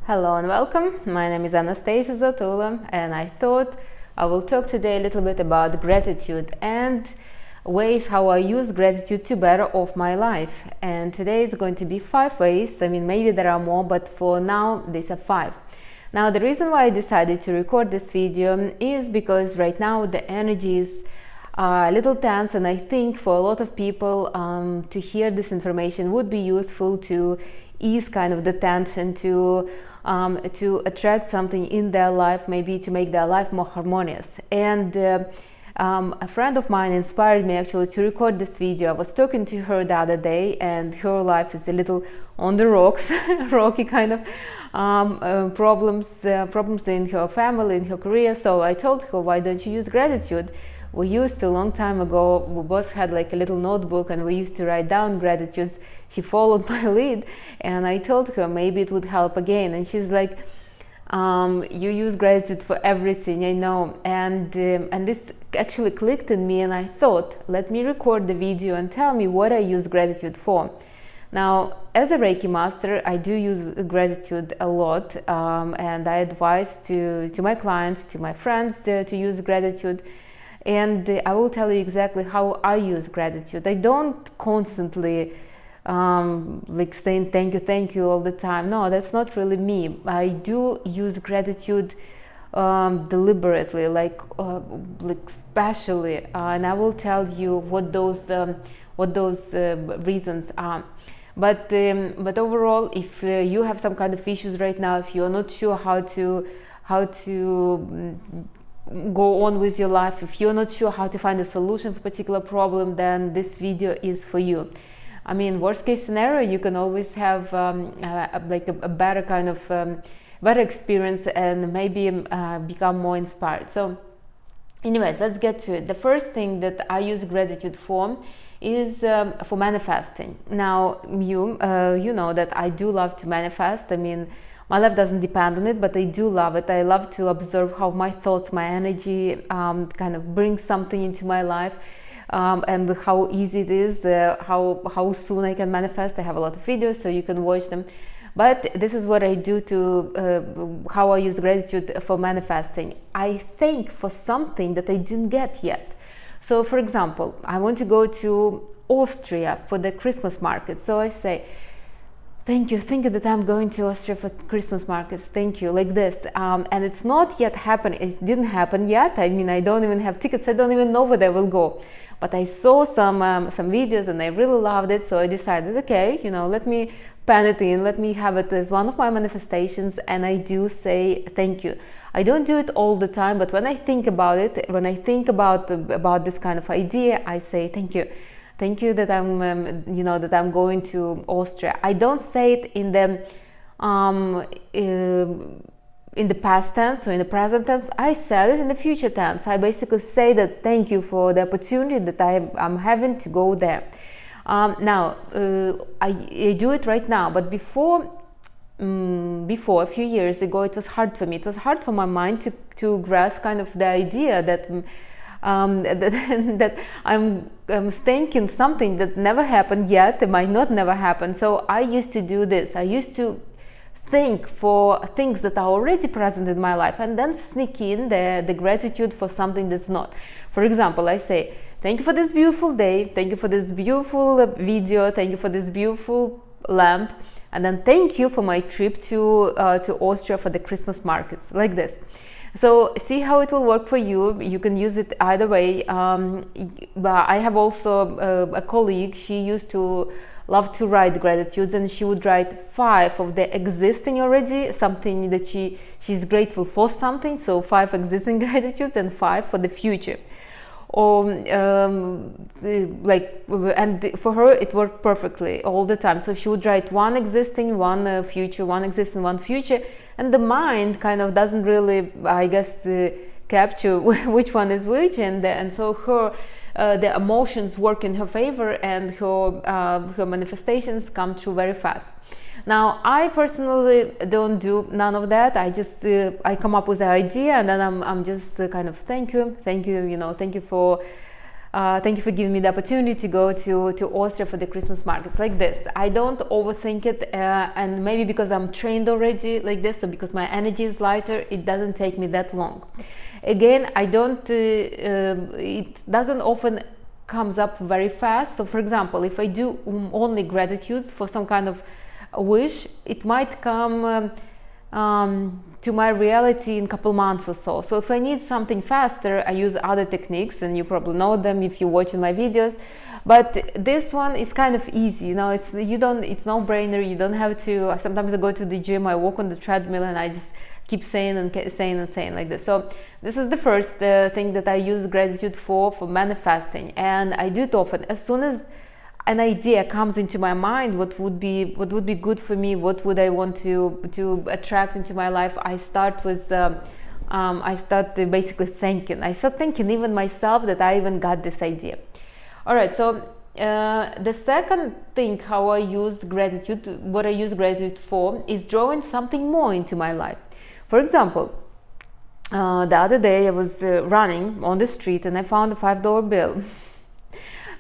Hello and welcome. My name is Anastasia Zatula, and I thought I will talk today a little bit about gratitude and ways how I use gratitude to better off my life. And today it's going to be 5 ways. I mean, maybe there are more, but for now these are 5. Now, the reason why I decided to record this video is because right now the energy is a little tense, and I think for a lot of people to hear this information would be useful to ease kind of the tension, to attract something in their life, maybe to make their life more harmonious. And a friend of mine inspired me actually to record this video. I was talking to her the other day, and her life is a little on the rocks, rocky kind of problems in her family, in her career. So I told her, why don't you use gratitude? We used to, a long time ago, we both had like a little notebook and we used to write down gratitudes. She followed my lead, and I told her maybe it would help again. And she's like, you use gratitude for everything, I know. And this actually clicked in me, and I thought, let me record the video and tell me what I use gratitude for. Now, as a Reiki master, I do use gratitude a lot, and I advise to my clients, to my friends to use gratitude. And I will tell you exactly how I use gratitude. I don't constantly like saying thank you all the time. No, that's not really me. I do use gratitude deliberately, like specially, and I will tell you what those reasons are. But overall, if you have some kind of issues right now, if you're not sure how to go on with your life, if you're not sure how to find a solution for a particular problem, then this video is for you. I mean, worst case scenario, you can always have a better kind of better experience and maybe become more inspired. So anyways, let's get to it. The first thing that I use gratitude for is for manifesting. Now, you know that I do love to manifest. I mean, my life doesn't depend on it, but I do love it. I love to observe how my thoughts, my energy kind of bring something into my life, and how easy it is, how soon I can manifest. I have a lot of videos, so you can watch them. But this is what I do to, how I use gratitude for manifesting. I thank for something that I didn't get yet. So for example, I want to go to Austria for the Christmas market. So I say, thank you that I'm going to Austria for Christmas markets, thank you, like this. And it's not yet happening, it didn't happen yet. I mean, I don't even have tickets, I don't even know where they will go. But I saw some videos and I really loved it, so I decided, okay, let me pen it in, let me have it as one of my manifestations, and I do say thank you. I don't do it all the time, but when I think about it, when I think about this kind of idea, I say thank you. Thank you that I'm, that I'm going to Austria. I don't say it in the past tense or in the present tense. I said it in the future tense. I basically say that thank you for the opportunity that I'm having to go there. Now, I do it right now, but before a few years ago, it was hard for me. It was hard for my mind to grasp kind of the idea that that I'm thinking something that never happened yet, it might not never happen. So I used to do this. I used to think for things that are already present in my life and then sneak in the gratitude for something that's not. For example, I say, thank you for this beautiful day, thank you for this beautiful video, thank you for this beautiful lamp, and then thank you for my trip to Austria for the Christmas markets, like this. So see how it will work for you. You can use it either way. But I have also a colleague, she used to love to write gratitudes, and she would write 5 of the existing already, something that she's grateful for something, so 5 existing gratitudes and 5 for the future. Or and for her it worked perfectly all the time. So she would write 1 existing, 1 future, 1 existing, 1 future, and the mind kind of doesn't really, I guess, capture which one is which, and so her the emotions work in her favor, and her manifestations come true very fast. Now, I personally don't do none of that. I just I come up with the idea, and then I'm just kind of thank you, thank you for Thank you for giving me the opportunity to go to Austria for the Christmas markets, like this. I don't overthink it, and maybe because I'm trained already like this, so because my energy is lighter, it doesn't take me that long. Again, I don't, it doesn't often comes up very fast. So for example, if I do only gratitudes for some kind of wish, it might come to my reality in a couple months or so. So if I need something faster, I use other techniques, and you probably know them if you're watching my videos. But this one is kind of easy, you know. It's no-brainer. You don't have to. Sometimes I go to the gym, I walk on the treadmill, and I just keep saying and saying like this. So this is the first thing that I use gratitude for manifesting, and I do it often. As soon as an idea comes into my mind, what would be good for me, what would I want to attract into my life, I start with basically thanking. I start thanking even myself that I even got this idea. All right, so the second thing how I use gratitude, what I use gratitude for, is drawing something more into my life. For example, the other day I was running on the street and I found a $5 bill.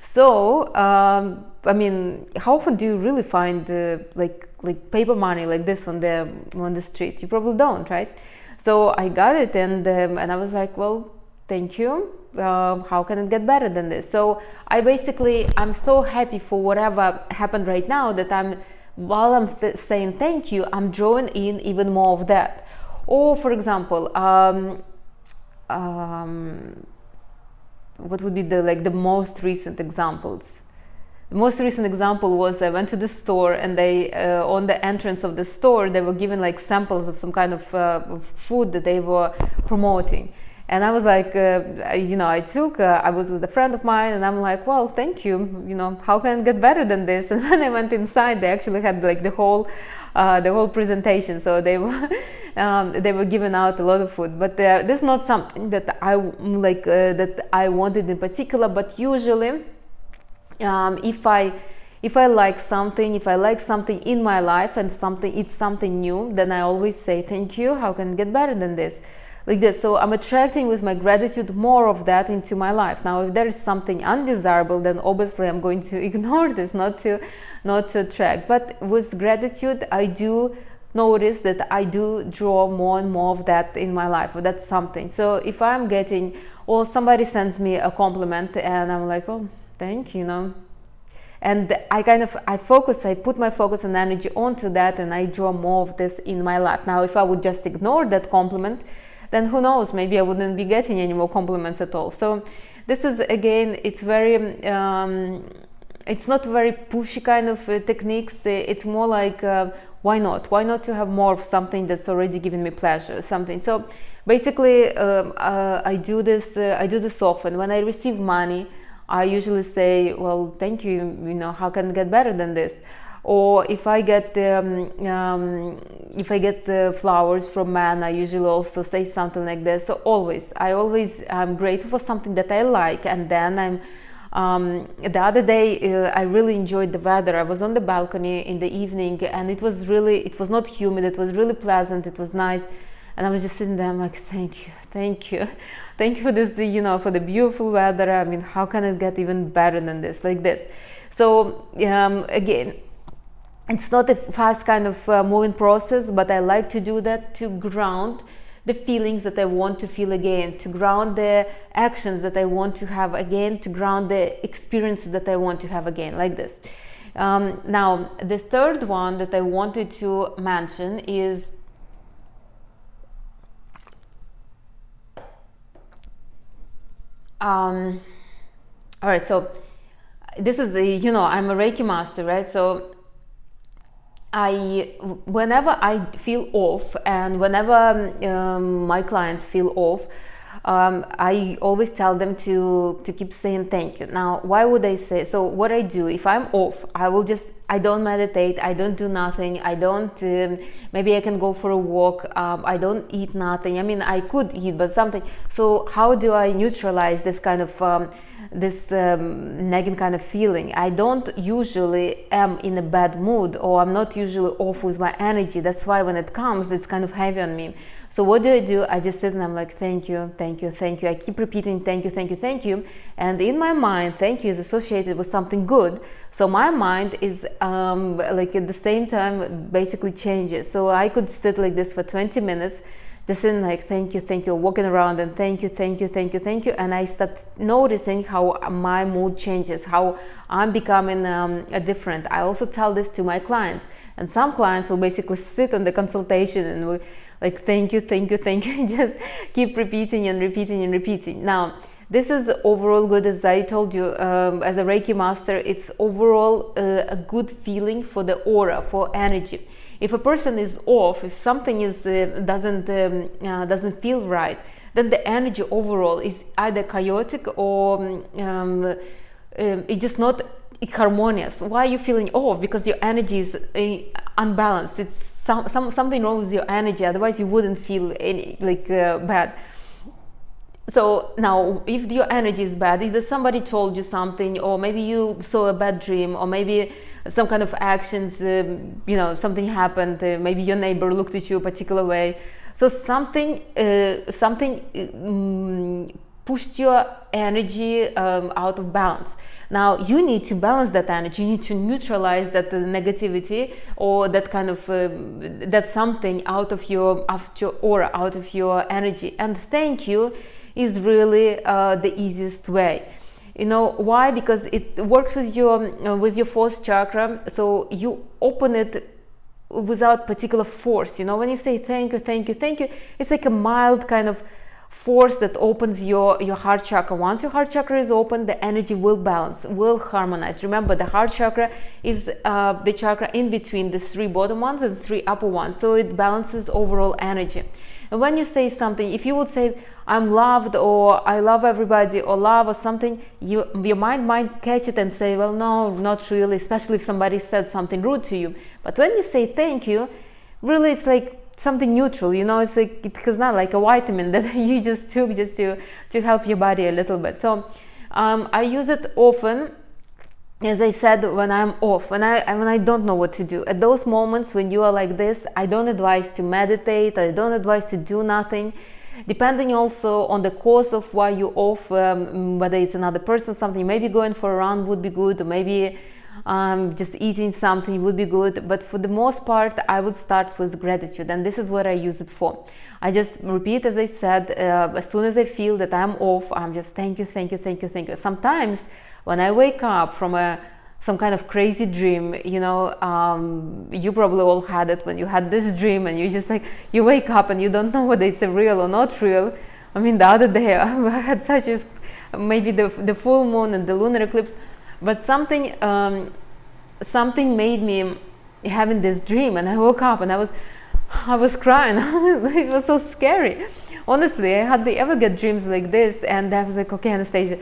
So, I mean, how often do you really find like paper money like this on the street? You probably don't, right? So I got it, and I was like, well, thank you. How can it get better than this? So I'm so happy for whatever happened right now that while I'm saying thank you, I'm drawing in even more of that. Or for example, what would be the most recent examples? The most recent example was I went to the store, and they on the entrance of the store they were given like samples of some kind of food that they were promoting, and I was like, I was with a friend of mine, and I'm like, well, thank you. You know, how can it get better than this? And when I went inside, they actually had like the whole presentation. So they were giving out a lot of food, but this is not something that I like that I wanted in particular. But usually, if I like something in my life and it's something new, then I always say thank you. How can it get better than this? Like this. So I'm attracting with my gratitude more of that into my life. Now, if there is something undesirable, then obviously I'm going to ignore this, not to attract. But with gratitude, I do notice that I do draw more and more of that in my life. That's something. So if I'm getting, or somebody sends me a compliment, and I'm like, oh, thank you, and I put my focus and energy onto that, and I draw more of this in my life. Now, if I would just ignore that compliment, then who knows, maybe I wouldn't be getting any more compliments at all. So this is, again, it's very it's not very pushy kind of techniques. It's more like why not to have more of something that's already giving me pleasure, something. So basically I do this often. When I receive money, I usually say, well, thank you, how can it get better than this? Or if I get flowers from man, I usually also say something like this. So I'm grateful for something that I like, and then the other day I really enjoyed the weather. I was on the balcony in the evening, and it was not humid, it was really pleasant, it was nice, and I was just sitting there. I'm like, thank you for this, for the beautiful weather. I mean, how can it get even better than this, like this? So again, it's not a fast kind of moving process, but I like to do that to ground the feelings that I want to feel again, to ground the actions that I want to have again, to ground the experiences that I want to have again, like this. Now, the third one that I wanted to mention is all right, so this is I'm a Reiki master, right? So whenever I feel off, and whenever my clients feel off, I always tell them to keep saying thank you. Now, why would I say? So what I do, if I'm off, I don't meditate, I don't do nothing, I don't, maybe I can go for a walk, I don't eat nothing. I mean, I could eat, but something. So how do I neutralize this kind of this nagging kind of feeling. I don't usually am in a bad mood, or I'm not usually off with my energy. That's why when it comes, it's kind of heavy on me. So what do? I just sit and I'm like, thank you, thank you, thank you. I keep repeating thank you, thank you, thank you. And in my mind, thank you is associated with something good. So my mind is like at the same time basically changes. So I could sit like this for 20 minutes, just in like thank you, walking around and thank you, thank you, thank you, thank you. And I start noticing how my mood changes, how I'm becoming different. I also tell this to my clients, and some clients will basically sit on the consultation and will like thank you, thank you, thank you, just keep repeating and repeating and repeating. Now, this is overall good. As I told you, as a Reiki master, it's overall a good feeling for the aura, for energy. If a person is off, if something is doesn't feel right, then the energy overall is either chaotic or it's just not harmonious. Why are you feeling off? Because your energy is unbalanced. It's something wrong with your energy. Otherwise, you wouldn't feel any bad. So now, if your energy is bad, either somebody told you something, or maybe you saw a bad dream, or maybe some kind of actions, something happened, maybe your neighbor looked at you a particular way. So something pushed your energy out of balance. Now you need to balance that energy. You need to neutralize that negativity, or that kind of that something out of your aura, out of your energy. And thank you is really the easiest way. You know why? Because it works with your fourth chakra. So you open it without particular force. You know, when you say thank you, thank you, thank you, it's like a mild kind of force that opens your heart chakra. Once your heart chakra is open, the energy will balance, will harmonize. Remember, the heart chakra is the chakra in between the 3 bottom ones and 3 upper ones, so it balances overall energy. And when you say something, if you would say I'm loved, or I love everybody, or love, or something, your mind might catch it and say, well, no, not really, especially if somebody said something rude to you. But when you say thank you, really it's like something neutral, you know, it's like it's not like a vitamin that you just took just to help your body a little bit. So I use it often, as I said, when I'm off, when I don't know what to do. At those moments when you are like this, I don't advise to meditate, I don't advise to do nothing. Depending also on the cause of why you're off, whether it's another person, something, maybe going for a run would be good, or maybe just eating something would be good. But for the most part, I would start with gratitude, and this is what I use it for. I just repeat, as I said, as soon as I feel that I'm off, I'm just thank you, thank you, thank you, thank you. Sometimes when I wake up from some kind of crazy dream, you know, you probably all had it, when you had this dream and you just like, you wake up and you don't know whether it's a real or not real. I mean, the other day I had such a, maybe the full moon and the lunar eclipse, but something made me having this dream, and I woke up and I was crying. It was so scary. Honestly, I hardly ever get dreams like this, and I was like, okay, Anastasia,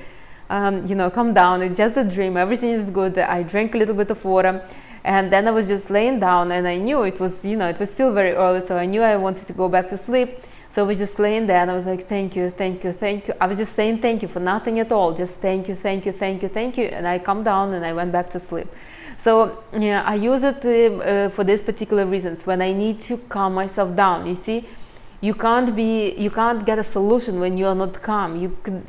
calm down, it's just a dream, everything is good. I drank a little bit of water, and then I was just laying down, and I knew it was, it was still very early, so I knew I wanted to go back to sleep. So I was just laying there, and I was like, thank you, thank you, thank you. I was just saying thank you for nothing at all, just thank you, thank you, thank you, thank you. And I calmed down and I went back to sleep. So yeah, I use it for these particular reasons, when I need to calm myself down. You see, you can't get a solution when you are not calm. You could,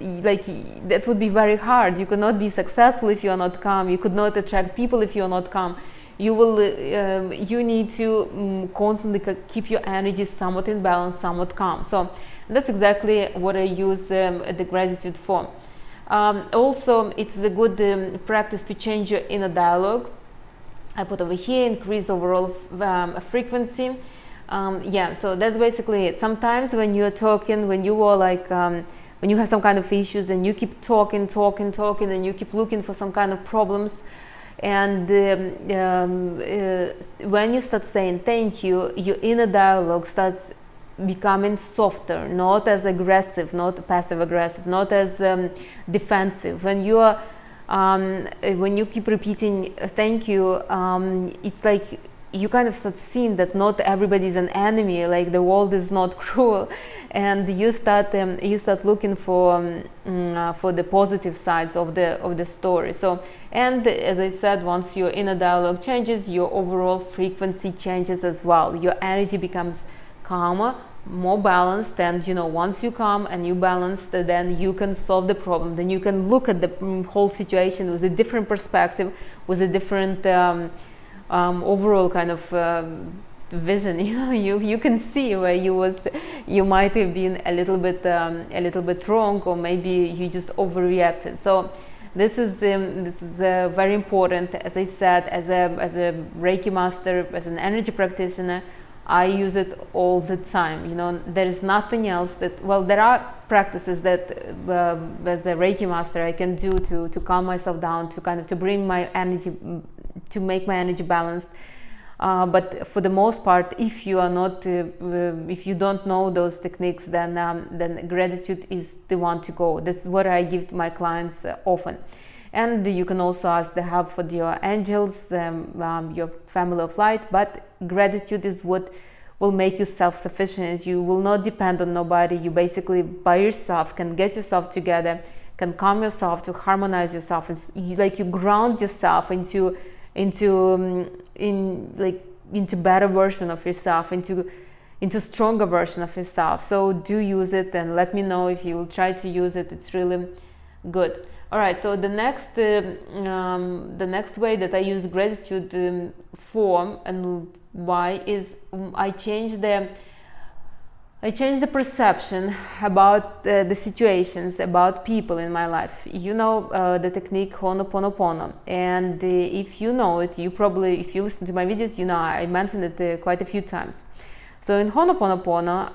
that would be very hard. You could not be successful if you are not calm. You could not attract people if you are not calm. You need to constantly keep your energy somewhat in balance, somewhat calm. So that's exactly what I use the gratitude for. Also, it's a good practice to change your inner dialogue. I put over here, increase overall frequency. So that's basically it. Sometimes when you're talking, when you are when you have some kind of issues and you keep talking, and you keep looking for some kind of problems, and when you start saying thank you, your inner dialogue starts becoming softer, not as aggressive, not passive aggressive, not as defensive. When you keep repeating thank you, it's like you kind of start seeing that not everybody is an enemy, like the world is not cruel, and you start looking for the positive sides of the story. So, and as I said, once your inner dialogue changes, your overall frequency changes as well. Your energy becomes calmer, more balanced, and once you calm and you balanced, then you can solve the problem. Then you can look at the whole situation with a different perspective, with a different overall kind of vision. You can see where you might have been a little bit wrong, or maybe you just overreacted. So this is very important. As I said, as a Reiki master, as an energy practitioner, I use it all the time. There is nothing else that, well, there are practices that as a Reiki master I can do to calm myself down, to bring my energy, to make my energy balanced. But for the most part, if you are not, if you don't know those techniques, then gratitude is the one to go. This is what I give to my clients often. And you can also ask the help for your angels, your family of light. But gratitude is what will make you self-sufficient. You will not depend on nobody. You basically by yourself can get yourself together, can calm yourself, to harmonize yourself. It's like you ground yourself into better version of yourself, into stronger version of yourself. So do use it, and let me know if you will try to use it. It's really good. All right, so the next way that I use gratitude form and why is I change the perception about the situations, about people in my life. The technique Ho'oponopono, and if you know it, you probably, if you listen to my videos, I mentioned it quite a few times. So in Ho'oponopono,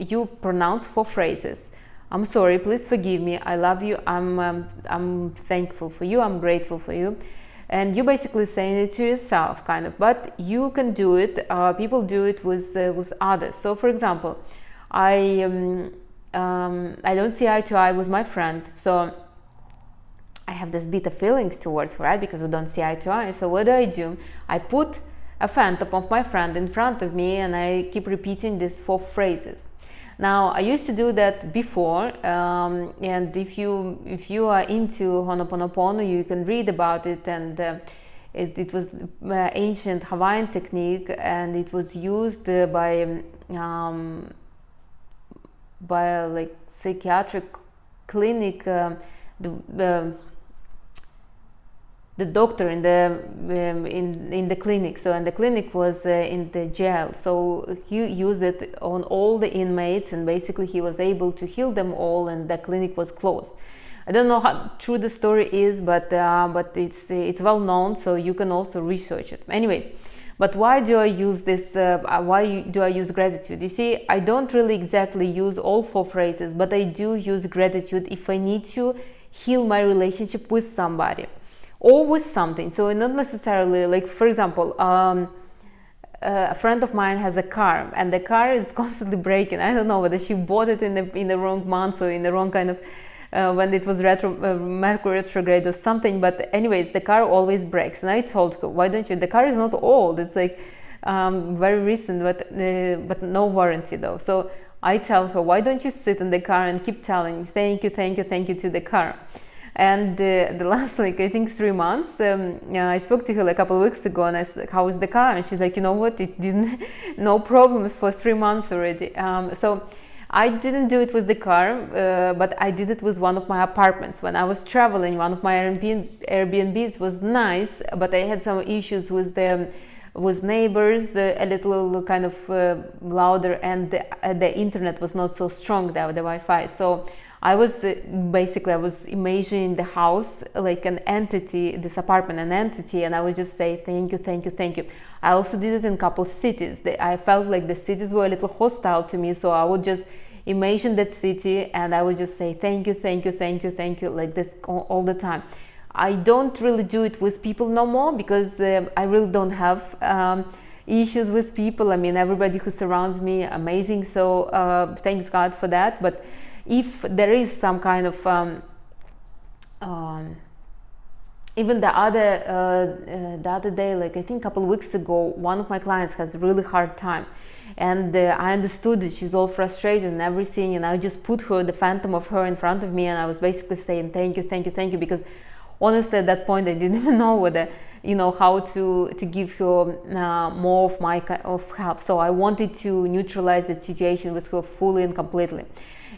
you pronounce 4 phrases. I'm sorry, please forgive me, I love you, I'm thankful for you, I'm grateful for you. And you're basically saying it to yourself, kind of, but you can do it, people do it with others. So for example, I don't see eye to eye with my friend, so I have this bitter feelings towards her, right, because we don't see eye to eye. So what do? I put a phantom of my friend in front of me, and I keep repeating these 4 phrases. Now, I used to do that before, and if you are into Ho'oponopono, you can read about it, and it was ancient Hawaiian technique, and it was used by like psychiatric clinic, the doctor in the clinic. So, and the clinic was in the jail, so he used it on all the inmates, and basically he was able to heal them all, and the clinic was closed. I don't know how true the story is, but it's well known, so you can also research it. Anyways, but why do I use this? Why do I use gratitude? You see, I don't really exactly use all 4 phrases, but I do use gratitude if I need to heal my relationship with somebody, or with something. So not necessarily, like, for example, a friend of mine has a car, and the car is constantly breaking. I don't know whether she bought it in the wrong month, or in the wrong kind of when it was Mercury retrograde or something. But anyways, the car always breaks, and I told her, why don't you, the car is not old, it's like very recent, but no warranty though. So I tell her, why don't you sit in the car and keep telling thank you to the car. And the last, like, I think 3 months, I spoke to her like a couple of weeks ago, and I said, how is the car? And she's like, you know what, it didn't, no problems for 3 months already. So I didn't do it with the car, but I did it with one of my apartments. When I was traveling, one of my Airbnbs was nice, but I had some issues with neighbors, a little kind of louder, and the internet was not so strong there, the Wi-Fi. So I was imagining the house like an entity, this apartment an entity, and I would just say thank you. I also did it in a couple cities. I felt like the cities were a little hostile to me, so I would just imagine that city, and I would just say thank you, like this all the time. I don't really do it with people no more, because I really don't have issues with people. I mean, everybody who surrounds me, amazing, so thanks God for that. But if there is some kind of even the other day, like I think a couple of weeks ago, one of my clients has a really hard time, and I understood that she's all frustrated and everything, and I just put her, the phantom of her, in front of me, and I was basically saying thank you, thank you, thank you, because honestly at that point I didn't even know whether, how to give her more of my help. So I wanted to neutralize the situation with her fully and completely.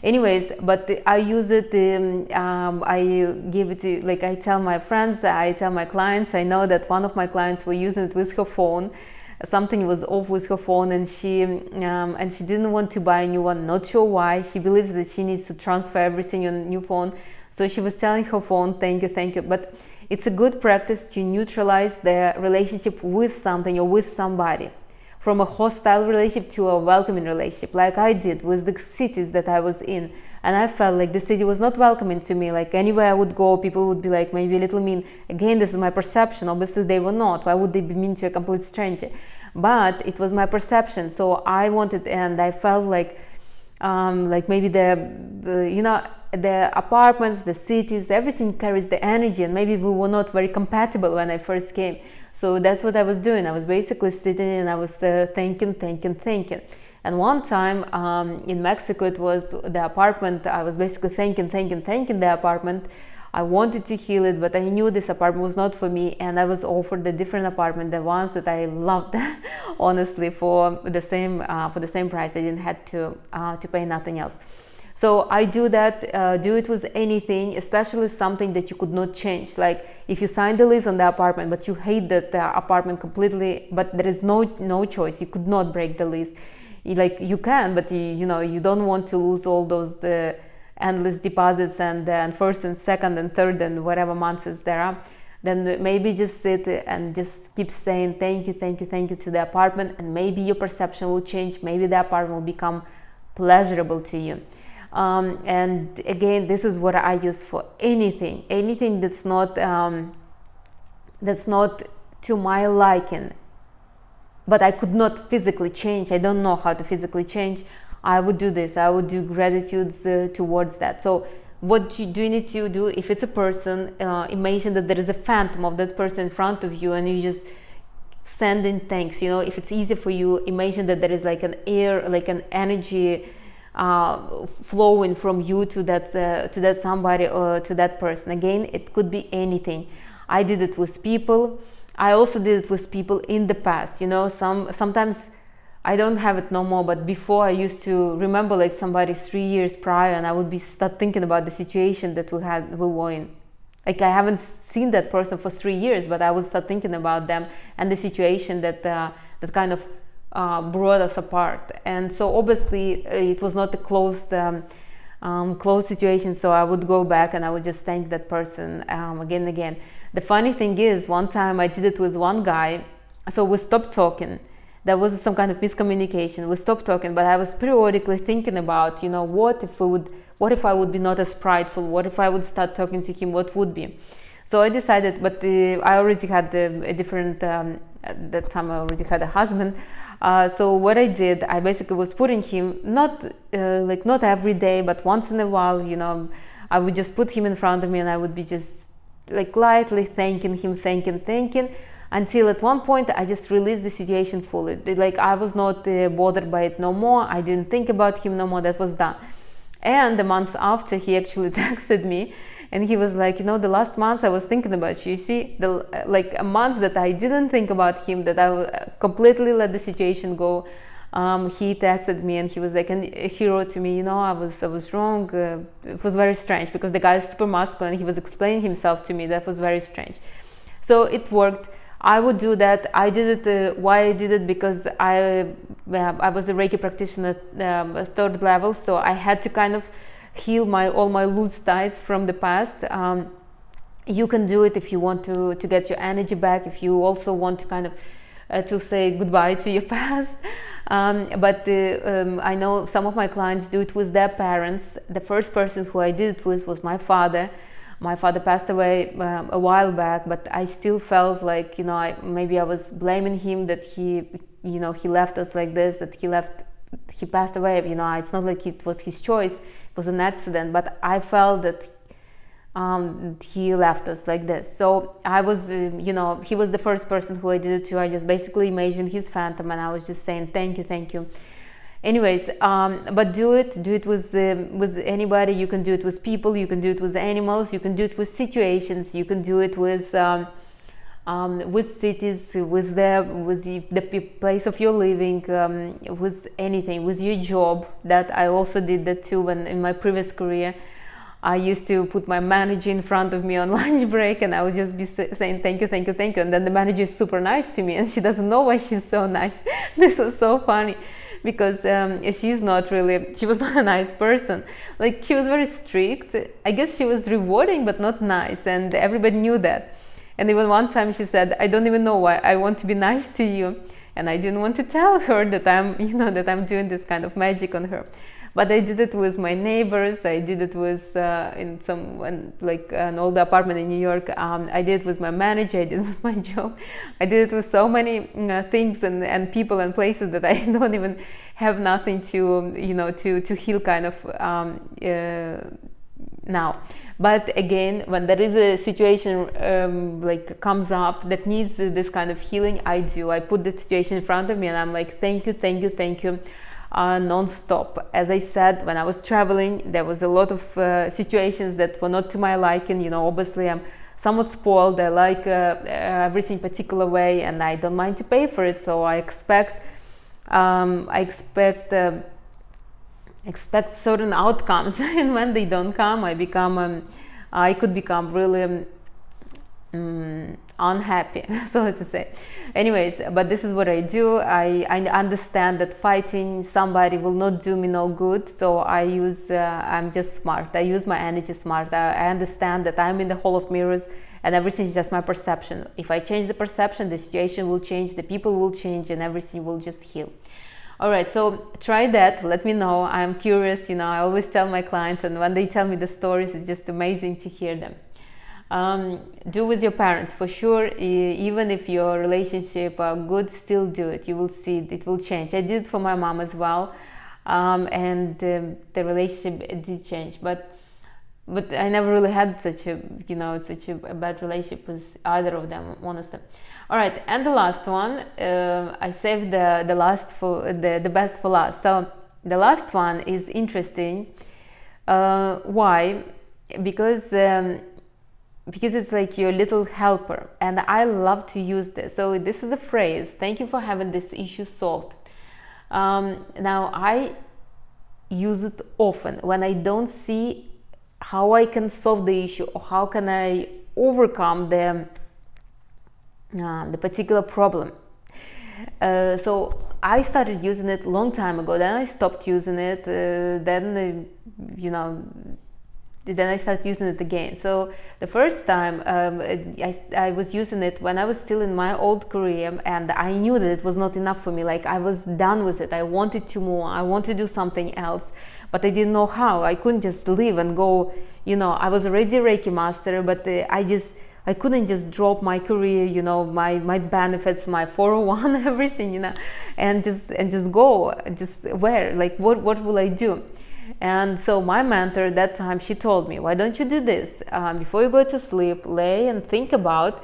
Anyways, but I use it, I give it to, like, I tell my friends, I tell my clients. I know that one of my clients were using it with her phone. Something was off with her phone, and she didn't want to buy a new one. Not sure why. She believes that she needs to transfer everything on a new phone. So she was telling her phone, thank you, thank you. But it's a good practice to neutralize the relationship with something or with somebody, from a hostile relationship to a welcoming relationship, like I did with the cities that I was in. And I felt like the city was not welcoming to me. Like anywhere I would go, people would be like maybe a little mean. Again, this is my perception. Obviously they were not. Why would they be mean to a complete stranger? But it was my perception. So I wanted, and I felt like maybe the apartments, the cities, everything carries the energy, and maybe we were not very compatible when I first came. So that's what I was doing. I was basically sitting and I was thinking. And one time in Mexico, it was the apartment. I was basically thinking the apartment. I wanted to heal it, but I knew this apartment was not for me, and I was offered a different apartment, the ones that I loved, honestly, for the same price. I didn't have to pay nothing else. So I do that, do it with anything, especially something that you could not change. Like if you sign the lease on the apartment, but you hate that apartment completely, but there is no choice. You could not break the lease. You can, but you don't want to lose all those the endless deposits and first and second and third and whatever months there are. Then maybe just sit and just keep saying thank you to the apartment, and maybe your perception will change. Maybe the apartment will become pleasurable to you. And again, this is what I use for anything that's not to my liking, but I could not physically change. I don't know how to physically change. I would do this. I would do gratitudes towards that. So what you need to do, if it's a person, imagine that there is a phantom of that person in front of you, and you just send in thanks. If it's easy for you, imagine that there is like an air, like an energy flowing from you to that somebody or to that person. Again, it could be anything. I did it with people. I also did it with people in the past. Sometimes I don't have it no more, but before I used to remember like somebody 3 years prior, and I would start thinking about the situation that we were in. Like I haven't seen that person for 3 years, but I would start thinking about them and the situation that kind of brought us apart. And so obviously it was not a closed situation, so I would go back and I would just thank that person again and again. The funny thing is, one time I did it with one guy, so we stopped talking. There was some kind of miscommunication. We stopped talking, but I was periodically thinking about, what if I would be not as prideful? What if I would start talking to him? What would be? So I decided, but I already had a different, at that time I already had a husband. So what I did, I basically was putting him, not every day, but once in a while, I would just put him in front of me, and I would be just like lightly thanking him, thanking, until at one point I just released the situation fully. Like I was not bothered by it no more. I didn't think about him no more. That was done. And the months after, he actually texted me, and he was like, the last months I was thinking about you. You see, like a month that I didn't think about him, that I completely let the situation go. He texted me, and he was like, and he wrote to me, I was wrong. It was very strange, because the guy is super masculine. He was explaining himself to me. That was very strange. So it worked. I would do that. I did it. Why I did it? Because I was a Reiki practitioner at 3rd level, so I had to kind of heal all my loose ties from the past. You can do it if you want to get your energy back, if you also want to kind of to say goodbye to your past. But I know some of my clients do it with their parents. The first person who I did it with was my father. My father passed away a while back, but I still felt like, maybe I was blaming him that he left us like this, that he passed away. It's not like it was his choice. It was an accident, but I felt that he left us like this. So I was, he was the first person who I did it to. I just basically imagined his phantom, and I was just saying thank you, thank you. Anyways, but do it with anybody. You can do it with people, you can do it with animals, you can do it with situations, you can do it with cities, with the place of your living, with anything, with your job. That I also did that too. When in my previous career, I used to put my manager in front of me on lunch break, and I would just be saying thank you, thank you, thank you. And then the manager is super nice to me, and she doesn't know why she's so nice. This was so funny, because she was not a nice person. Like, she was very strict. I guess she was rewarding but not nice, and everybody knew that. And even one time she said, I don't even know why I want to be nice to you. And I didn't want to tell her that I'm doing this kind of magic on her. But I did it with my neighbors. I did it with in an old apartment in New York. I did it with my manager. I did it with my job. I did it with so many things and people and places that I don't even have nothing to heal kind of now. But again, when there is a situation comes up that needs this kind of healing, I put the situation in front of me, and I'm like, thank you, thank you, thank you. Non-stop. As I said, when I was traveling, there was a lot of situations that were not to my liking. Obviously I'm somewhat spoiled. I like everything particular way, and I don't mind to pay for it. So I expect certain outcomes, and when they don't come, I could become really unhappy, so to say. Anyways, but this is what I do. I understand that fighting somebody will not do me no good, so I'm just smart. I use my energy smart. I understand that I'm in the hall of mirrors, and everything is just my perception. If I change the perception, the situation will change, the people will change, and everything will just heal. All right, so try that. Let me know. I'm curious. I always tell my clients, and when they tell me the stories, it's just amazing to hear them. Do with your parents, for sure. Even if your relationship are good, still do it. You will see it will change. I did it for my mom as well, and the relationship did change. But I never really had such a bad relationship with either of them, honestly. All right, and the last one, I saved the last for the best for last. So the last one is interesting. Why? Because it's like your little helper, and I love to use this. So this is a phrase: thank you for having this issue solved. Now I use it often when I don't see how I can solve the issue, or how can I overcome the particular problem. So I started using it a long time ago, then I stopped using it, then I started using it again. So the first time I was using it when I was still in my old career, and I knew that it was not enough for me. Like, I was done with it. I wanted to move. I wanted to do something else, but I didn't know how. I couldn't just leave and go. I was already a Reiki master, but I couldn't just drop my career, my benefits, my 401, everything, and just go. Just where? Like, what will I do? And so my mentor at that time, she told me, why don't you do this? Before you go to sleep, lay and think about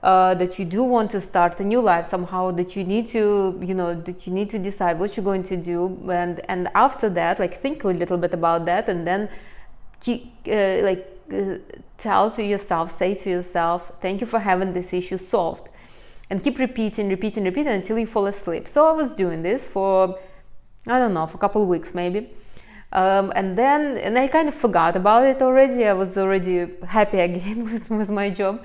that you do want to start a new life somehow, that you need to decide what you're going to do. And after that, think a little bit about that, and then say to yourself, thank you for having this issue solved. And keep repeating until you fall asleep. So I was doing this for, I don't know, for a couple of weeks maybe. And I kind of forgot about it already. I was already happy again with my job,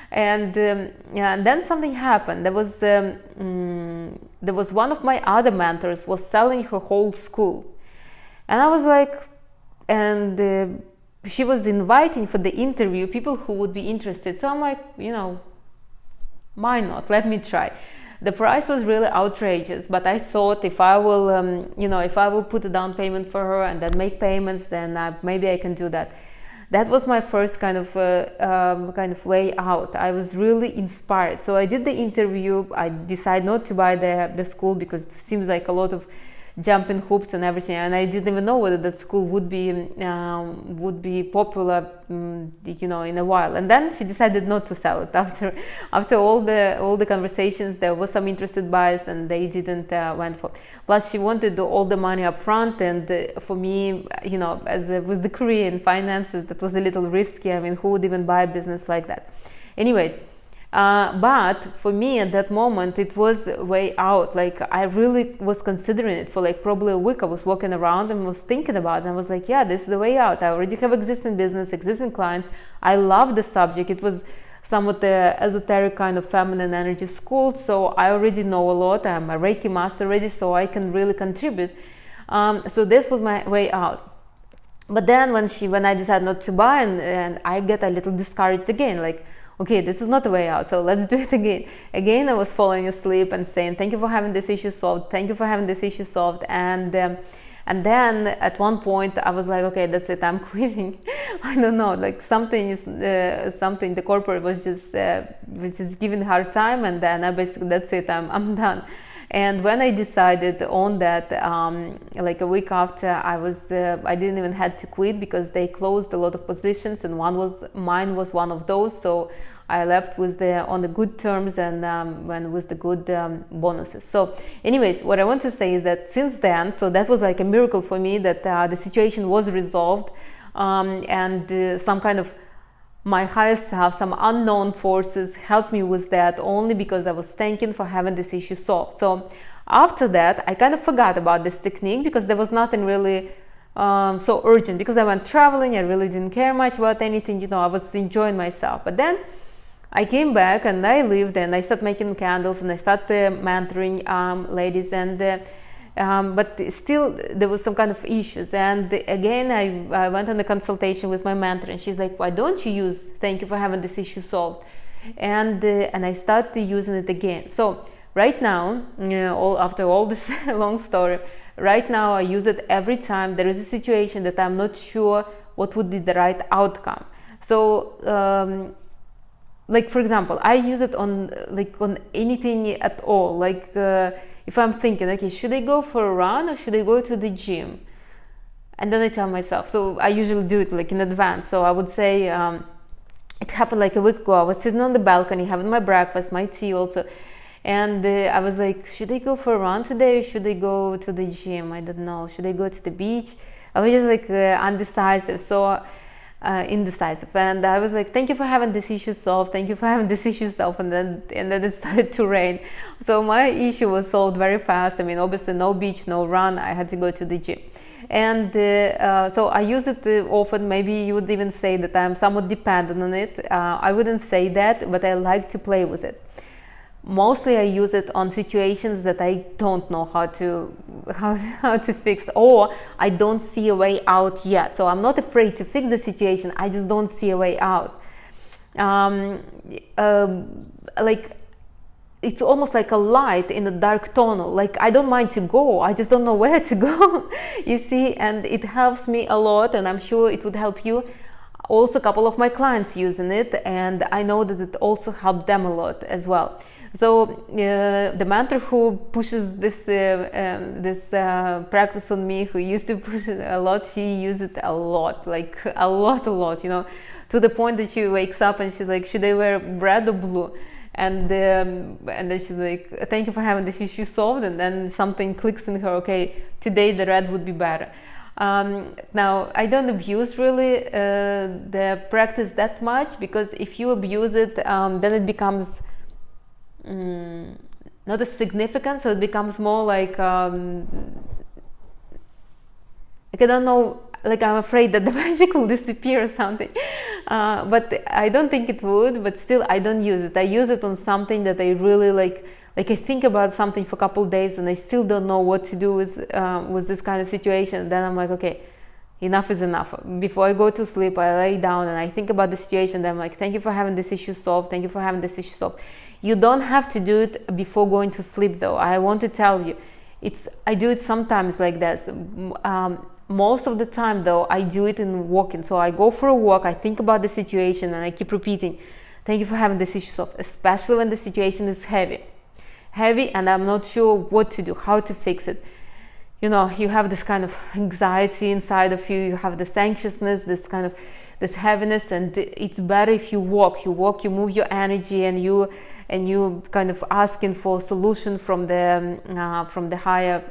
and then something happened. There was one of my other mentors was selling her whole school, and I was like, she was inviting for the interview people who would be interested. So I'm like, why not? Let me try. The price was really outrageous, but I thought if I will put a down payment for her and then make payments, then maybe I can do that. That was my first kind of way out. I was really inspired. So I did the interview. I decided not to buy the school because it seems like a lot of jumping hoops and everything, and I didn't even know whether that school would be popular, you know, in a while. And then she decided not to sell it after all the conversations. There was some interested buyers, and they didn't went for. Plus, she wanted all the money up front, and for me, you know, as with the career in finances, that was a little risky. I mean, who would even buy a business like that? Anyways. But for me at that moment, it was a way out. Like, I really was considering it for like probably a week. I was walking around and was thinking about it, and I was like, yeah, this is the way out. I already have existing business, existing clients. I love the subject. It was somewhat the esoteric kind of feminine energy school, so I already know a lot. I'm a Reiki master already, so I can really contribute. So this was my way out. But then when I decided not to buy, and I get a little discouraged again, like, okay, this is not the way out, so let's do it again. Again, I was falling asleep and saying, thank you for having this issue solved, thank you for having this issue solved. And then at one point I was like, okay, that's it, I'm quitting. I don't know, like something the corporate was just giving hard time, and then I basically, that's it, I'm done. And when I decided on that, like a week after, I didn't even had to quit, because they closed a lot of positions, and mine was one of those. So I left on the good terms, and with the good bonuses. So anyways, what I want to say is that since then, so that was like a miracle for me, that the situation was resolved, and some kind of my higher self, some unknown forces helped me with that, only because I was thanking for having this issue solved. So after that, I kind of forgot about this technique, because there was nothing really so urgent, because I went traveling. I really didn't care much about anything, you know, I was enjoying myself. But then I came back and I lived, and I started making candles, and I started mentoring ladies, and but still there was some kind of issues. And again, I went on a consultation with my mentor, and she's like, why don't you use thank you for having this issue solved? And I started using it again. So right now, after all this long story, right now I use it every time there is a situation that I'm not sure what would be the right outcome. So like, for example, I use it on anything at all. Like if I'm thinking, okay, should I go for a run or should I go to the gym? And then I tell myself, so I usually do it like in advance. So I would say, it happened like a week ago. I was sitting on the balcony having my breakfast, my tea also, and I was like, should I go for a run today, or should I go to the gym? I don't know. Should I go to the beach? I was just like undecisive, so indecisive. And I was like, thank you for having this issue solved, thank you for having this issue solved. And then it started to rain, so my issue was solved very fast. I mean, obviously no beach, no run, I had to go to the gym. And so I use it often. Maybe you would even say that I'm somewhat dependent on it. I wouldn't say that, but I like to play with it. Mostly I use it on situations that I don't know how to fix, or I don't see a way out yet. So I'm not afraid to fix the situation, I just don't see a way out. Like, it's almost like a light in a dark tunnel. Like, I don't mind to go, I just don't know where to go. You see, and it helps me a lot, and I'm sure it would help you. Also, a couple of my clients using it, and I know that it also helped them a lot as well. So the mentor who pushes this practice on me, who used to push it a lot, she used it a lot, like a lot, you know, to the point that she wakes up and she's like, should I wear red or blue? And then she's like, thank you for having this issue solved. And then something clicks in her, okay, today the red would be better. Now, I don't abuse really the practice that much, because if you abuse it, then it becomes not as significant, so it becomes more like I don't know, like I'm afraid that the magic will disappear or something, but I don't think it would. But still, I don't use it. I use it on something that I really like I think about something for a couple of days and I still don't know what to do with this kind of situation. Then I'm like, okay, enough is enough. Before I go to sleep, I lay down and I think about the situation. Then I'm like, thank you for having this issue solved, thank you for having this issue solved. You don't have to do it before going to sleep, though. I want to tell you, I do it sometimes like this. Most of the time, though, I do it in walking. So I go for a walk, I think about the situation, and I keep repeating, thank you for having this issue solved, especially when the situation is heavy, and I'm not sure what to do, how to fix it. you know, you have this kind of anxiety inside of you, you have this anxiousness, this kind of this heaviness, and it's better if you walk, you move your energy, and you kind of asking for a solution from the higher,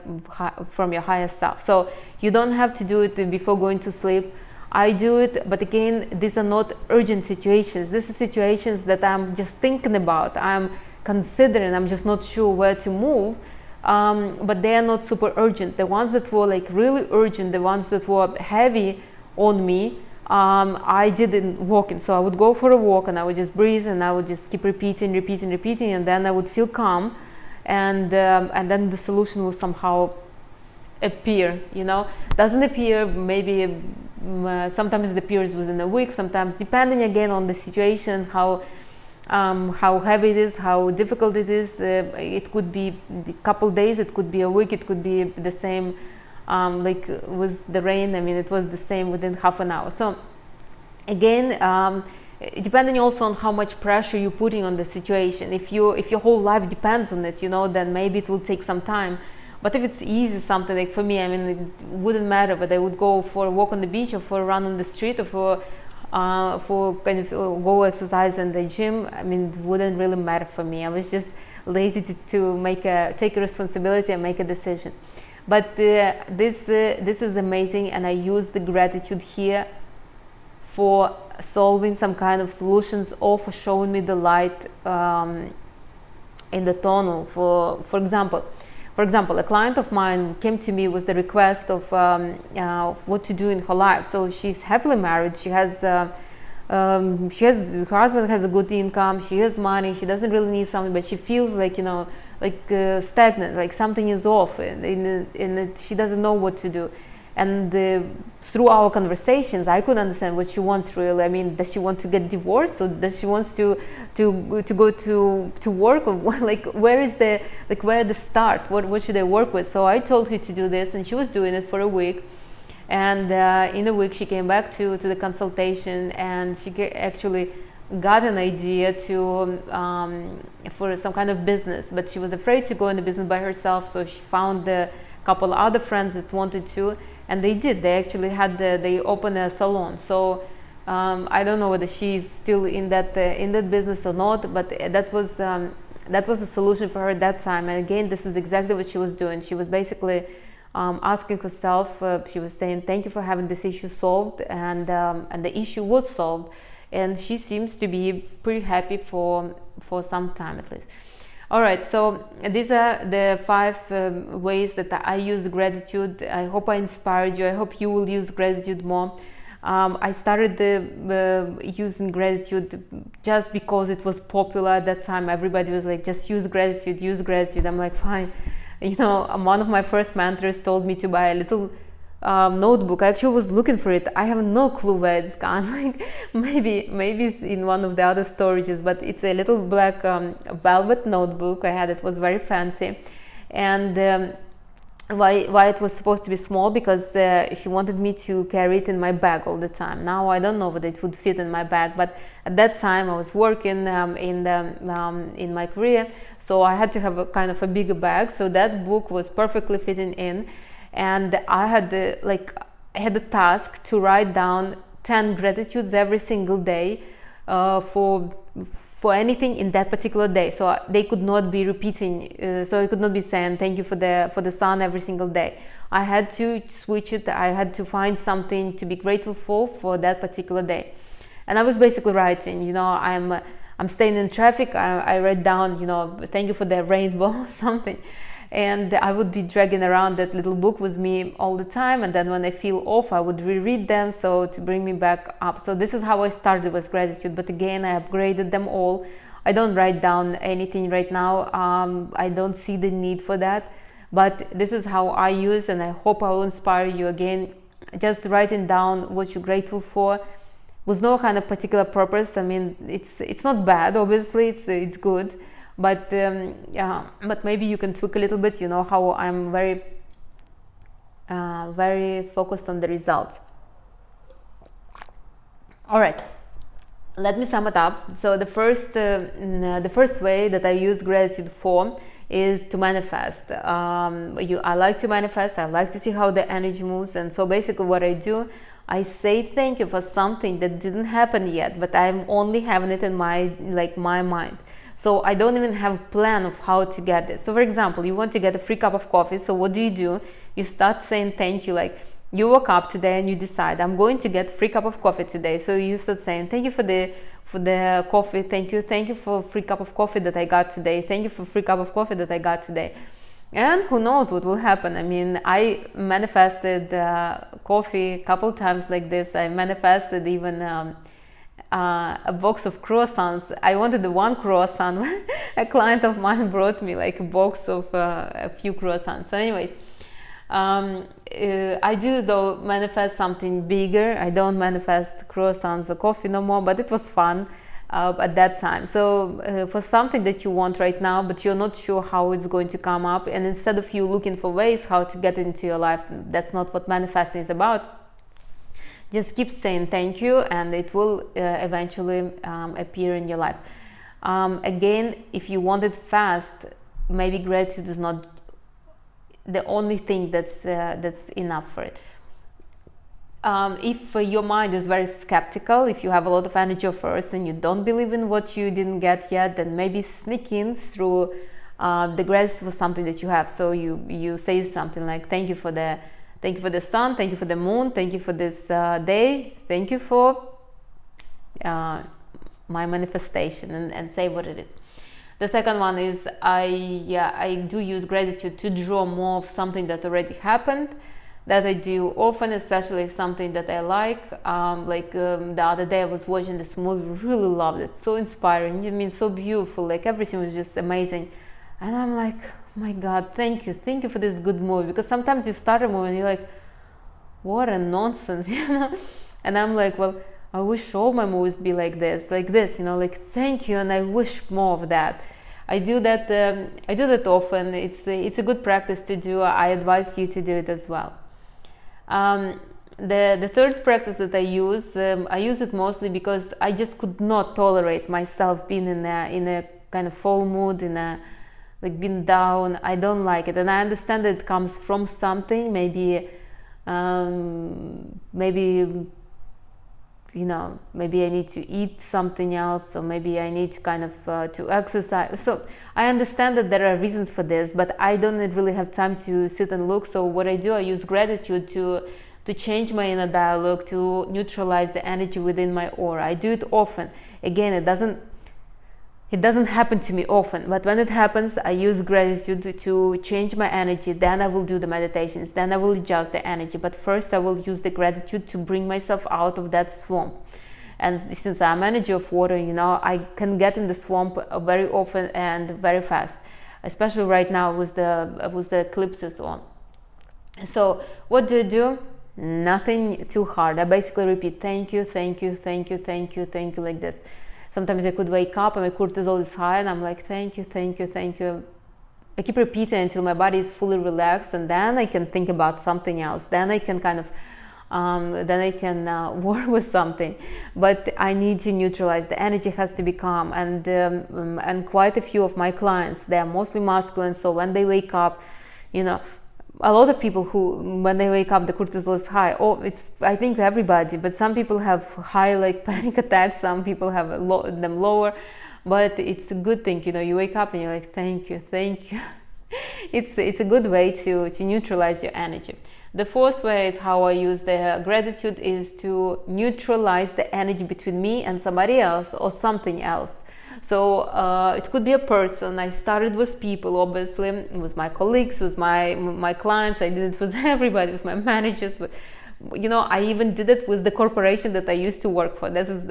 from your higher self. So you don't have to do it before going to sleep. I do it, but again, these are not urgent situations. These are situations that I'm just thinking about, I'm considering, I'm just not sure where to move. But they are not super urgent. The ones that were like really urgent, the ones that were heavy on me, I didn't walk in. So I would go for a walk and I would just breathe, and I would just keep repeating, and then I would feel calm, and then the solution will somehow appear. You know, doesn't appear, maybe sometimes it appears within a week, sometimes depending again on the situation, how heavy it is, how difficult it is. It could be a couple days, it could be a week, it could be the same, like with the rain, I mean, it was the same within half an hour. So again, depending also on how much pressure you're putting on the situation. If your whole life depends on it, you know, then maybe it will take some time. But if it's easy, something like for me, I mean, it wouldn't matter, but I would go for a walk on the beach, or for a run on the street, or for kind of go exercise in the gym. I mean, it wouldn't really matter for me. I was just lazy to take a responsibility and make a decision. But this is amazing, and I use the gratitude here for solving some kind of solutions, or for showing me the light in the tunnel. For example, a client of mine came to me with the request of what to do in her life. So she's happily married. She has her husband has a good income. She has money. She doesn't really need something, but she feels like, you know, like stagnant, like something is off, and she doesn't know what to do. And through our conversations, I could understand what she wants really. I mean, does she want to get divorced, or does she wants to go to work, or like where the start? What should I work with? So I told her to do this, and she was doing it for a week. And in a week, she came back to the consultation, and she actually got an idea for some kind of business, but she was afraid to go in the business by herself. So she found a couple other friends that wanted to. And they did. They actually they opened a salon. So I don't know whether she's still in that business or not. But that was a solution for her at that time. And again, this is exactly what she was doing. She was basically asking herself. She was saying, "Thank you for having this issue solved," and the issue was solved. And she seems to be pretty happy for some time at least. All right, so these are the 5 ways that I use gratitude. I hope I inspired you. I hope you will use gratitude more. I started using gratitude just because it was popular at that time. Everybody was like, just use gratitude, use gratitude. I'm like, fine. You know, one of my first mentors told me to buy a little notebook. I actually was looking for it. I have no clue where it's gone. Like maybe it's in one of the other storages, but it's a little black velvet notebook I had. It was very fancy. And why it was supposed to be small? Because she wanted me to carry it in my bag all the time. Now I don't know whether it would fit in my bag, but at that time I was working in my career, so I had to have a kind of a bigger bag. So that book was perfectly fitting in. And I had the task to write down 10 gratitudes every single day for anything in that particular day. So they could not be repeating. So I could not be saying thank you for the sun every single day. I had to switch it. I had to find something to be grateful for that particular day. And I was basically writing. You know, I'm staying in traffic. I write down, you know, thank you for the rainbow, something. And I would be dragging around that little book with me all the time. And then when I feel off, I would reread them, so to bring me back up. So this is how I started with gratitude. But again, I upgraded them all. I don't write down anything right now. I don't see the need for that. But this is how I use, and I hope I will inspire you again. Just writing down what you're grateful for with no kind of particular purpose. I mean, it's not bad, obviously, it's good. But maybe you can tweak a little bit. You know how I'm very focused on the result. All right, let me sum it up. So the first way that I use gratitude for is to manifest. I like to manifest. I like to see how the energy moves. And so basically what I do, I say thank you for something that didn't happen yet, but I'm only having it in my mind. So I don't even have a plan of how to get it. So for example, you want to get a free cup of coffee. So what do? You start saying thank you. Like, you woke up today and you decide, I'm going to get a free cup of coffee today. So you start saying thank you for the coffee. Thank you for free cup of coffee that I got today. Thank you for free cup of coffee that I got today. And who knows what will happen. I mean, I manifested coffee a couple times like this. I manifested even a box of croissants. I wanted the one croissant. A client of mine brought me like a box of a few croissants. So anyways, I do though manifest something bigger. I don't manifest croissants or coffee no more, but it was fun at that time. So for something that you want right now, but you're not sure how it's going to come up, and instead of you looking for ways how to get into your life, that's not what manifesting is about. Just keep saying thank you, and it will eventually appear in your life. Again, if you want it fast, maybe gratitude is not the only thing that's enough for it. If your mind is very skeptical, if you have a lot of energy first and you don't believe in what you didn't get yet, then maybe sneak in through the gratitude for something that you have. So you say something like thank you for the sun, thank you for the moon, thank you for this day, thank you for my manifestation, and say what it is. The second one is I do use gratitude to draw more of something that already happened, that I do often, especially something that I like. The other day I was watching this movie, really loved it, so inspiring, I mean, so beautiful, like everything was just amazing. And I'm like, oh my God, thank you for this good movie. Because sometimes you start a movie and you're like, what a nonsense, you know. And I'm like, well, I wish all my movies be like this, you know, like thank you, and I wish more of that. I do that often. It's a good practice to do. I advise you to do it as well. The third practice that I use it mostly because I just could not tolerate myself being in a kind of fall mood, like being down. I don't like it, and I understand that it comes from something. Maybe you know, maybe I need to eat something else, or maybe I need to kind of to exercise. So I understand that there are reasons for this, but I don't really have time to sit and look. So what I do, I use gratitude to change my inner dialogue, to neutralize the energy within my aura. I do it often. Again, it doesn't happen to me often, but when it happens, I use gratitude to change my energy. Then I will do the meditations, then I will adjust the energy. But first I will use the gratitude to bring myself out of that swamp. And since I'm energy of water, you know, I can get in the swamp very often and very fast, especially right now with the eclipses on. So what do? Nothing too hard. I basically repeat thank you, thank you, thank you, thank you, thank you, like this. Sometimes I could wake up and my cortisol is high, and I'm like, thank you, thank you, thank you. I keep repeating until my body is fully relaxed, and then I can think about something else. Then I can kind of, work with something. But I need to neutralize. The energy has to be calm. And quite a few of my clients, they are mostly masculine. So when they wake up, you know, a lot of people who, when they wake up, the cortisol is high. I think everybody, but some people have high, like panic attacks. Some people have them lower, but it's a good thing, you know. You wake up and you're like, thank you, thank you. It's a good way to neutralize your energy. The fourth way is how I use the gratitude is to neutralize the energy between me and somebody else or something else. So it could be a person. I started with people, obviously, with my colleagues, with my clients. I did it with everybody, with my managers. But you know, I even did it with the corporation that I used to work for. This is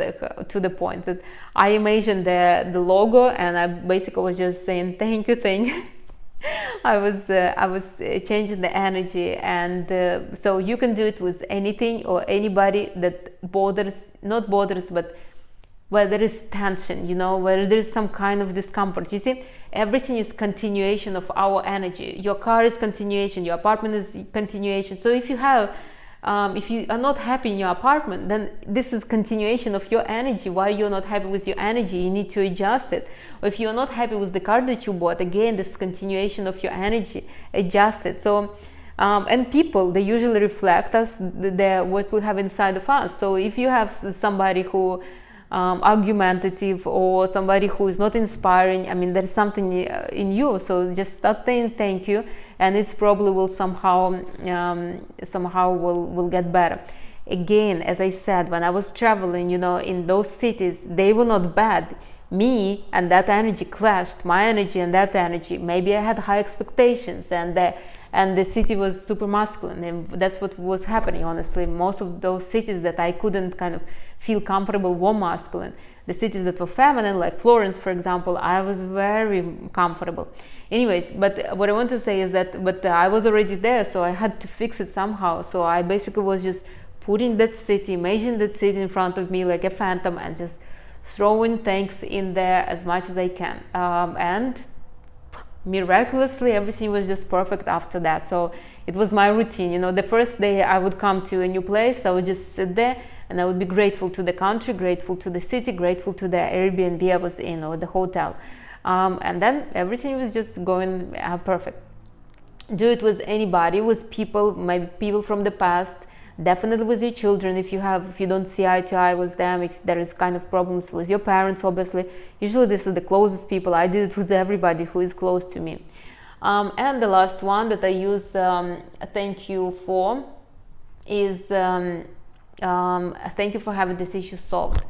to the point that I imagined the logo, and I basically was just saying thank you, thank you. I was changing the energy, and so you can do it with anything or anybody that not bothers, but where there is tension, you know, where there is some kind of discomfort. You see, everything is continuation of our energy. Your car is continuation, your apartment is continuation. So if you have if you are not happy in your apartment, then this is continuation of your energy. Why you're not happy with your energy, you need to adjust it. Or if you're not happy with the car that you bought, again, this is continuation of your energy, adjust it. So and people, they usually reflect us, what we have inside of us. So if you have somebody who argumentative, or somebody who is not inspiring, I mean, there's something in you. So just start saying thank you, and it's probably will somehow will get better. Again, as I said, when I was traveling, you know, in those cities, they were not bad. Me and that energy clashed, my energy and that energy. Maybe I had high expectations, and the city was super masculine, and that's what was happening. Honestly, most of those cities that I couldn't kind of feel comfortable were masculine. The cities that were feminine, like Florence, for example, I was very comfortable. Anyways, but what I want to say is that, I was already there, so I had to fix it somehow. So I basically was just putting that city, imagining that city in front of me like a phantom, and just throwing things in there as much as I can. And miraculously, everything was just perfect after that. So it was my routine. You know, the first day I would come to a new place, I would just sit there, and I would be grateful to the country, grateful to the city, grateful to the Airbnb I was in, or the hotel. And then everything was just going perfect. Do it with anybody, with people, maybe people from the past, definitely with your children, if you don't see eye to eye with them, if there is kind of problems with your parents, obviously. Usually this is the closest people. I did it with everybody who is close to me. And the last one that I use thank you for is thank you for having this issue solved.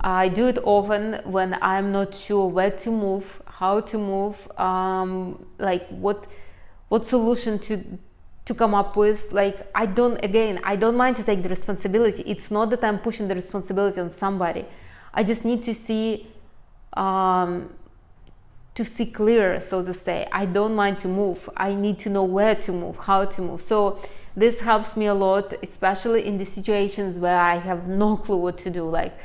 I do it often when I'm not sure where to move, how to move, like what solution to come up with. Like, I don't mind to take the responsibility. It's not that I'm pushing the responsibility on somebody. I just need to see clear, so to say. I don't mind to move. I need to know where to move, how to move. So this helps me a lot, especially in the situations where I have no clue what to do, like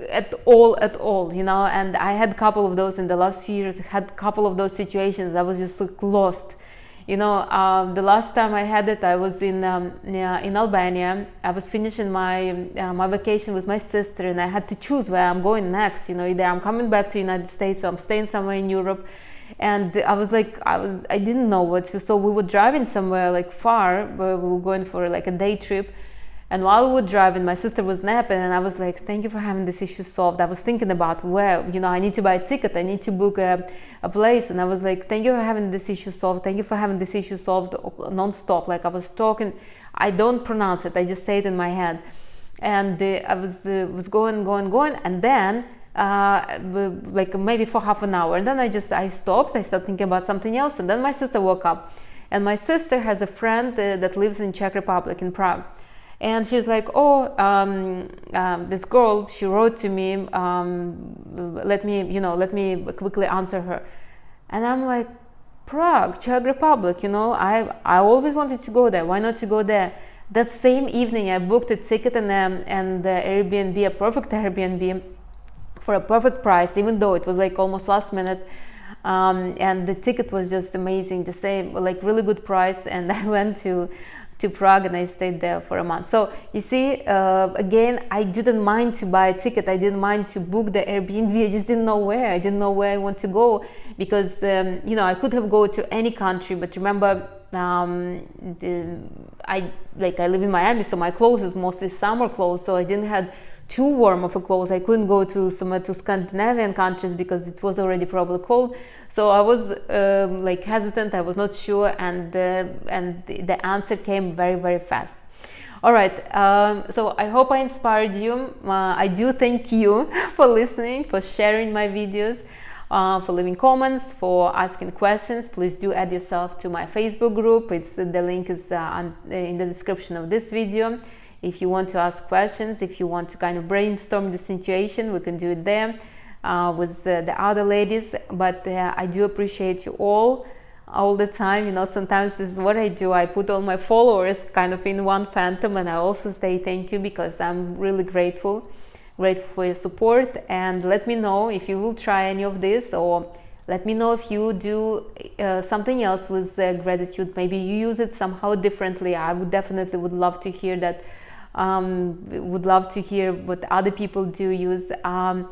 at all, you know. And I had a couple of those in the last few years. I had a couple of those situations. I was just like lost, you know. The last time I had it, I was in Albania. I was finishing my vacation with my sister, and I had to choose where I'm going next. You know, either I'm coming back to the United States, or I'm staying somewhere in Europe. And I didn't know what to. So we were driving somewhere like far, where we were going for like a day trip. And while we were driving, my sister was napping, and I was like, thank you for having this issue solved. I was thinking about where, you know, I need to buy a ticket, I need to book a place. And I was like, thank you for having this issue solved. Thank you for having this issue solved non-stop. Like, I was talking, I don't pronounce it, I just say it in my head. And I was going. And then like maybe for half an hour. And then I stopped, I started thinking about something else. And then my sister woke up. And my sister has a friend that lives in Czech Republic, in Prague. And she's like, this girl, she wrote to me, let me quickly answer her. And I'm like, Prague, Czech Republic, you know, I always wanted to go there. Why not to go there? That same evening, I booked a ticket and the Airbnb, a perfect Airbnb, for a perfect price, even though it was like almost last minute. And the ticket was just amazing, the same, like really good price. And I went to Prague, and I stayed there for a month. So you see, again, I didn't mind to buy a ticket. I didn't mind to book the Airbnb. I just didn't know where. I didn't know where I want to go, because you know, I could have gone to any country. But remember, I live in Miami, so my clothes is mostly summer clothes. So I didn't have too warm of a clothes. I couldn't go to Scandinavian countries because it was already probably cold. So I was hesitant. I was not sure, and the answer came very, very fast. All right, so I hope I inspired you. I do thank you for listening, for sharing my videos, for leaving comments, for asking questions. Please do add yourself to my Facebook group. The link is in the description of this video. If you want to ask questions, if you want to kind of brainstorm the situation, we can do it there with the other ladies. But I do appreciate you all the time. You know, sometimes this is what I do. I put all my followers kind of in one phantom, and I also say thank you, because I'm really grateful for your support. And let me know if you will try any of this, or Let me know if you do something else with gratitude. Maybe you use it somehow differently. I would definitely would love to hear that. Would love to hear what other people do use, and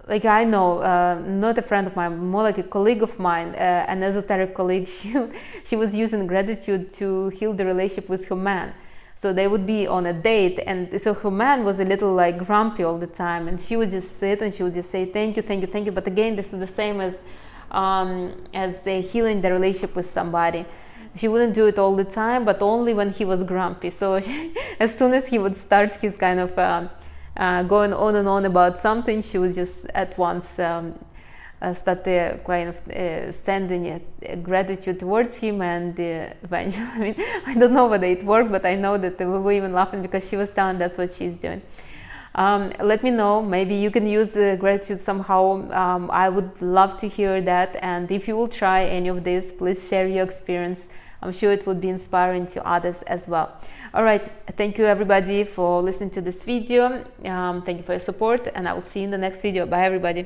like I know, not a friend of mine, more like a colleague of mine, an esoteric colleague. She was using gratitude to heal the relationship with her man. So they would be on a date, and so her man was a little like grumpy all the time, and she would just sit and she would just say thank you, thank you, thank you. But again, this is the same as healing the relationship with somebody. She wouldn't do it all the time, but only when he was grumpy. So as soon as he would start his kind of going on and on about something, she would just at once start kind of sending gratitude towards him, and eventually, I mean, I don't know whether it worked, but I know that we were even laughing because she was telling that's what she's doing. Let me know, maybe you can use gratitude somehow. I would love to hear that, and if you will try any of this, please share your experience. I'm sure it would be inspiring to others as well. All right, thank you everybody for listening to this video. Thank you for your support, and I will see you in the next video. Bye everybody.